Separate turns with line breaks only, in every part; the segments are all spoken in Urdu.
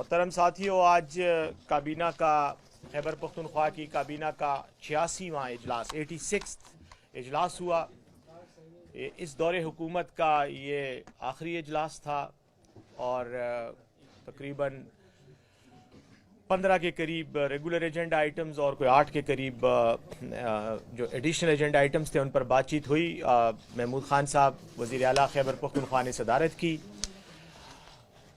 محترم ساتھیوں، آج کابینہ کا خیبر پختونخوا کی کابینہ کا 86واں اجلاس 86 اجلاس ہوا۔ اس دور حکومت کا یہ آخری اجلاس تھا اور تقریباً 15 کے قریب ریگولر ایجنڈا آئٹمز اور کوئی 8 کے قریب جو ایڈیشنل ایجنڈا آئٹمز تھے ان پر بات چیت ہوئی۔ محمود خان صاحب وزیر اعلیٰ خیبر پختونخوا نے صدارت کی۔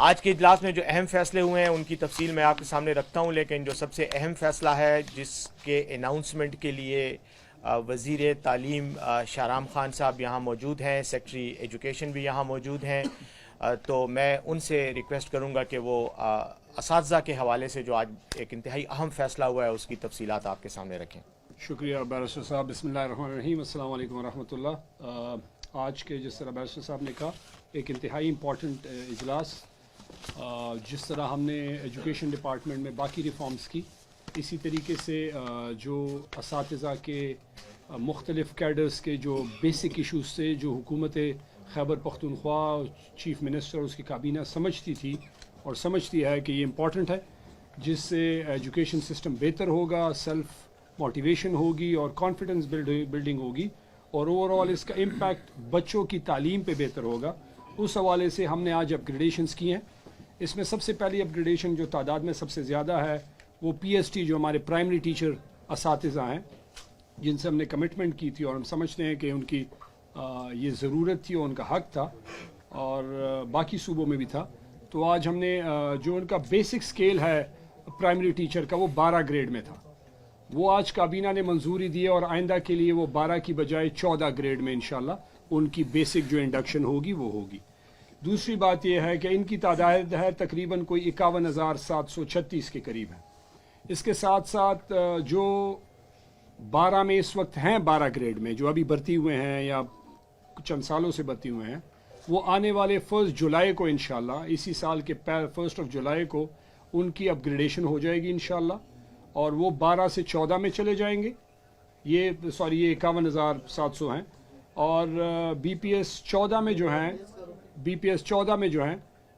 آج کے اجلاس میں جو اہم فیصلے ہوئے ہیں ان کی تفصیل میں آپ کے سامنے رکھتا ہوں، لیکن جو سب سے اہم فیصلہ ہے جس کے اناؤنسمنٹ کے لیے وزیر تعلیم شاہرام خان صاحب یہاں موجود ہیں، سیکرٹری ایجوکیشن بھی یہاں موجود ہیں، تو میں ان سے ریکویسٹ کروں گا کہ وہ اساتذہ کے حوالے سے جو آج ایک انتہائی اہم فیصلہ ہوا ہے اس کی تفصیلات آپ کے سامنے رکھیں۔
شکریہ بیرسٹر صاحب۔ بسم اللہ الرحمن الرحیم۔ السلام علیکم ورحمۃ اللہ۔ آج کے جس طرح بیرسٹر صاحب نے کہا ایک انتہائی امپورٹنٹ اجلاس، جس طرح ہم نے ایجوکیشن ڈپارٹمنٹ میں باقی ریفارمز کی، اسی طریقے سے جو اساتذہ کے مختلف کیڈرز کے جو بیسک ایشوز تھے جو حکومت خیبر پختونخوا چیف منسٹر اور اس کی کابینہ سمجھتی تھی اور سمجھتی ہے کہ یہ امپورٹنٹ ہے، جس سے ایجوکیشن سسٹم بہتر ہوگا، سیلف موٹیویشن ہوگی اور کانفیڈنس بلڈنگ ہوگی، اور اوور آل اس کا امپیکٹ بچوں کی تعلیم پہ بہتر ہوگا، اس حوالے سے ہم نے آج اپ گریڈیشنز کی ہیں۔ اس میں سب سے پہلی اپ گریڈیشن جو تعداد میں سب سے زیادہ ہے وہ پی ایس ٹی جو ہمارے پرائمری ٹیچر اساتذہ ہیں، جن سے ہم نے کمٹمنٹ کی تھی اور ہم سمجھتے ہیں کہ ان کی یہ ضرورت تھی اور ان کا حق تھا، اور باقی صوبوں میں بھی تھا۔ تو آج ہم نے جو ان کا بیسک سکیل ہے پرائمری ٹیچر کا وہ 12 گریڈ میں تھا، وہ آج کابینہ نے منظوری دی ہے اور آئندہ کے لیے وہ 12 کی بجائے 14 گریڈ میں انشاءاللہ ان کی بیسک جو انڈکشن ہوگی وہ ہوگی۔ دوسری بات یہ ہے کہ ان کی تعداد ہے تقریباً کوئی 51,736 کے قریب ہے۔ اس کے ساتھ ساتھ جو 12 میں اس وقت ہیں 12 گریڈ میں جو ابھی بھرتی ہوئے ہیں یا چند سالوں سے بھرتی ہوئے ہیں، وہ آنے والے 1 جولائی کو انشاءاللہ اسی سال کے 1 جولائی کو ان کی اپ گریڈیشن ہو جائے گی انشاءاللہ، اور وہ 12 سے 14 میں چلے جائیں گے۔ یہ 51,700 ہیں، اور بی پی ایس 14 میں جو ہیں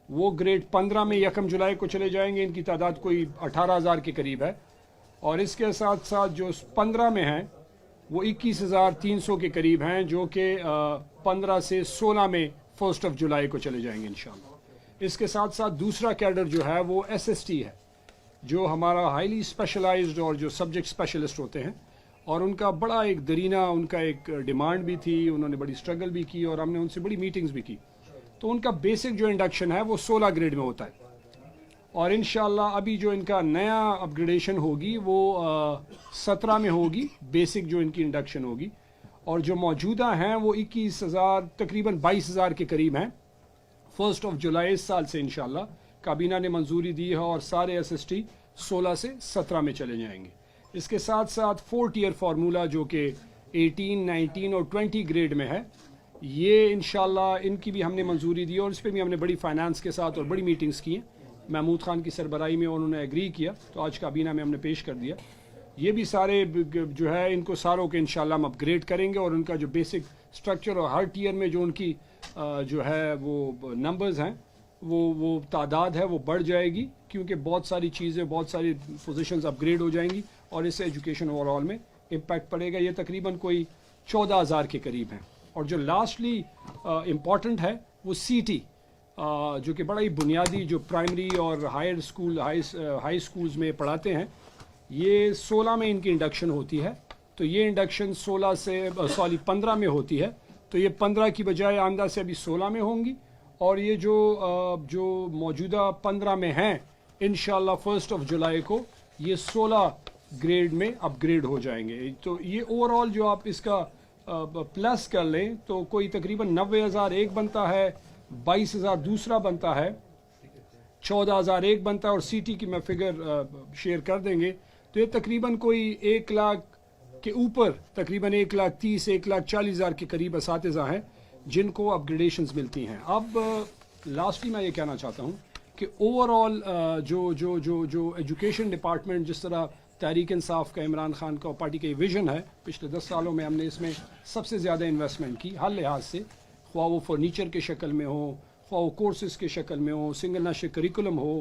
وہ گریڈ 15 میں 1 جولائی کو چلے جائیں گے۔ ان کی تعداد کوئی 18,000 کے قریب ہے، اور اس کے ساتھ ساتھ جو 15 میں ہیں وہ 21,300 کے قریب ہیں، جو کہ 15 سے 16 میں 1 جولائی کو چلے جائیں گے انشاءاللہ۔ اس کے ساتھ ساتھ دوسرا کیڈر جو ہے وہ ایس ایس ٹی ہے، جو ہمارا ہائیلی اسپیشلائزڈ اور جو سبجیکٹ اسپیشلسٹ ہوتے ہیں، اور ان کا بڑا ایک درینہ ان کا ایک ڈیمانڈ بھی تھی، انہوں نے بڑی اسٹرگل بھی کی اور ہم نے ان سے بڑی میٹنگز بھی کی۔ تو ان کا بیسک جو انڈکشن ہے وہ 16 گریڈ میں ہوتا ہے، اور انشاءاللہ ابھی جو ان کا نیا اپ گریڈیشن ہوگی وہ 17 میں ہوگی، بیسک جو ان کی انڈکشن ہوگی، اور جو موجودہ ہیں وہ 21,000 تقریباً 22,000 کے قریب ہیں۔ 1 جولائی اس سال سے انشاءاللہ کابینہ نے منظوری دی ہے اور سارے ایس ایس ٹی 16 سے 17 میں چلے جائیں گے۔ اس کے ساتھ ساتھ 4 ٹیئر فارمولا جو کہ 18، 19 اور 20 گریڈ میں ہے، یہ انشاءاللہ ان کی بھی ہم نے منظوری دی، اور اس پہ بھی ہم نے بڑی فائنانس کے ساتھ اور بڑی میٹنگز کی ہیں محمود خان کی سربراہی میں، انہوں نے ایگری کیا، تو آج کابینہ میں ہم نے پیش کر دیا۔ یہ بھی سارے جو ہے ان کو ساروں کے انشاءاللہ ہم اپ گریڈ کریں گے، اور ان کا جو بیسک سٹرکچر اور ہر ٹیئر میں جو ان کی جو ہے وہ نمبرز ہیں وہ تعداد ہے وہ بڑھ جائے گی، کیونکہ بہت ساری چیزیں بہت ساری پوزیشنز اپ گریڈ ہو جائیں گی، اور اس سے ایجوکیشن اوور آل میں امپیکٹ پڑے گا۔ یہ تقریباً کوئی 14,000 کے قریب ہیں۔ اور جو لاسٹلی امپورٹنٹ ہے وہ سی ٹی، جو کہ بڑا ہی بنیادی جو پرائمری اور ہائی اسکولز میں پڑھاتے ہیں، یہ 16 میں ان کی انڈکشن ہوتی ہے۔ تو یہ انڈکشن 15 میں ہوتی ہے، تو یہ 15 کی بجائے آئندہ سے ابھی 16 میں ہوں گی، اور یہ جو موجودہ 15 میں ہیں انشاءاللہ 1 جولائی کو یہ 16 گریڈ میں اپ گریڈ ہو جائیں گے۔ تو یہ اوور آل جو آپ اس کا پلس کر لیں تو کوئی تقریباً 90,000 ایک بنتا ہے، 22,000 دوسرا بنتا ہے، 14,000 ایک بنتا ہے، اور سی ٹی کی میں فگر شیئر کر دیں گے، تو یہ تقریباً کوئی 1 لاکھ کے اوپر تقریباً 1,30,000 1,40,000 کے قریب اساتذہ ہیں جن کو اپ گریڈیشنز ملتی ہیں۔ اب لاسٹلی میں یہ کہنا چاہتا ہوں کہ اوور آل جو ایجوکیشن ڈپارٹمنٹ جس طرح تحریک انصاف کا، عمران خان کا اور پارٹی کا یہ ویژن ہے، پچھلے 10 سالوں میں ہم نے اس میں سب سے زیادہ انویسٹمنٹ کی ہر لحاظ سے، خواہ وہ فرنیچر کے شکل میں ہو، خواہ وہ کورسز کے شکل میں ہو، سنگل نیشنل کریکولم ہو،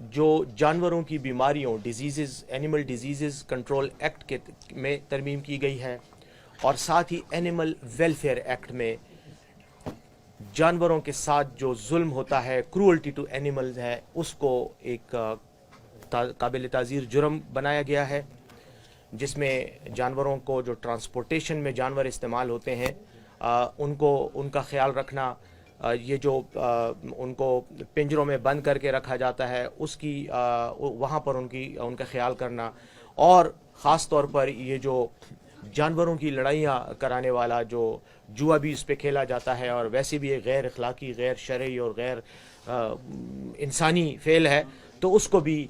جو جانوروں کی بیماریوں diseases animal diseases control act کے میں ترمیم کی گئی ہے، اور ساتھ ہی اینیمل ویلفیئر ایکٹ میں جانوروں کے ساتھ جو ظلم ہوتا ہے، کروئلٹی ٹو اینیملز ہے، اس کو ایک قابل تعزیر جرم بنایا گیا ہے، جس میں جانوروں کو جو ٹرانسپورٹیشن میں جانور استعمال ہوتے ہیں ان کا خیال رکھنا، یہ جو ان کو پنجروں میں بند کر کے رکھا جاتا ہے اس کی وہاں پر ان کا خیال کرنا، اور خاص طور پر یہ جو جانوروں کی لڑائیاں کرانے والا جو جوا بھی اس پہ کھیلا جاتا ہے، اور ویسے بھی ایک غیر اخلاقی، غیر شرعی اور غیر انسانی فعل ہے، تو اس کو بھی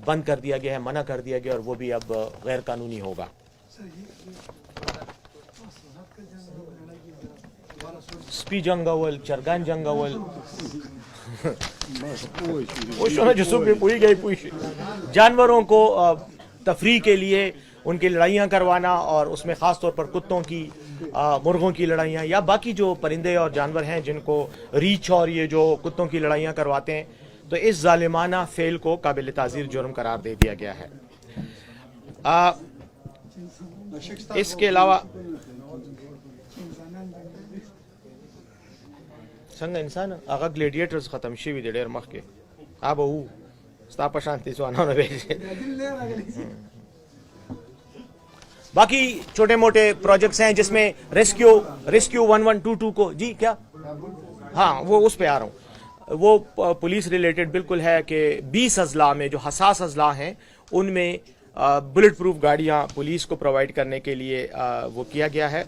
بند کر دیا گیا ہے، منع کر دیا گیا، اور وہ بھی اب غیر قانونی ہوگا۔ سپی جنگ اول، چرگان جنگ اول، جانوروں کو تفریح کے لیے ان کی لڑائیاں کروانا، اور اس میں خاص طور پر کتوں کی، مرغوں کی لڑائیاں، یا باقی جو پرندے اور جانور ہیں جن کو ریچھ اور یہ جو کتوں کی لڑائیاں کرواتے ہیں، تو اس ظالمانہ فعل کو قابل تعزیر جرم قرار دے دیا گیا ہے۔ اس کے علاوہ څنګه انسان هغه گلیډیټرز ختم شوي دي ډېر مخکې، به وو ستا په شانتي ځوانانو به باقی چھوٹے موٹے پروجیکٹس ہیں جس میں ریسکیو 1122 کو، جی کیا، ہاں وہ اس پہ آ رہا ہوں، وہ پولیس ریلیٹڈ بالکل ہے کہ 20 اضلاع میں جو حساس اضلاع ہیں ان میں بلٹ پروف گاڑیاں پولیس کو پرووائڈ کرنے کے لیے وہ کیا گیا ہے،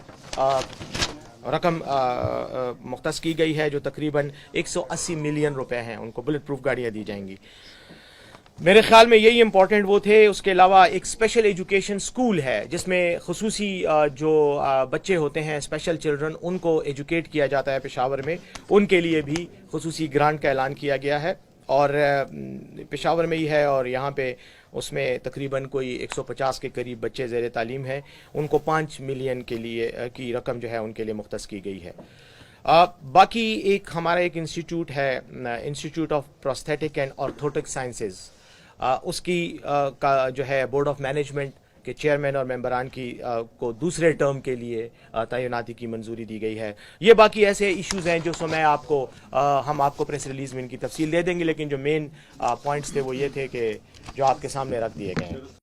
رقم مختص کی گئی ہے جو تقریباً 180 ملین روپے ہیں، ان کو بلٹ پروف گاڑیاں دی جائیں گی۔ میرے خیال میں یہی امپورٹنٹ وہ تھے۔ اس کے علاوہ ایک اسپیشل ایجوکیشن سکول ہے جس میں خصوصی جو بچے ہوتے ہیں، اسپیشل چلڈرن، ان کو ایجوکیٹ کیا جاتا ہے پشاور میں، ان کے لیے بھی خصوصی گرانٹ کا اعلان کیا گیا ہے، اور پشاور میں ہی ہے، اور یہاں پہ اس میں تقریباً کوئی 150 کے قریب بچے زیر تعلیم ہیں، ان کو 5 ملین کے لیے کی رقم جو ہے ان کے لیے مختص کی گئی ہے۔ باقی ہمارا ایک انسٹیٹیوٹ ہے، انسٹیٹیوٹ آف پروستھیٹک اینڈ آرتھوٹک سائنسز، اس کی کا جو ہے بورڈ آف مینجمنٹ کے چیئرمین اور ممبران کی کو دوسرے ٹرم کے لیے تعیناتی کی منظوری دی گئی ہے۔ یہ باقی ایسے ایشوز ہیں جو میں ہم آپ کو پریس ریلیز میں ان کی تفصیل دے دیں گے، لیکن جو مین پوائنٹس تھے وہ یہ تھے کہ جو آپ کے سامنے رکھ دیے گئے ہیں۔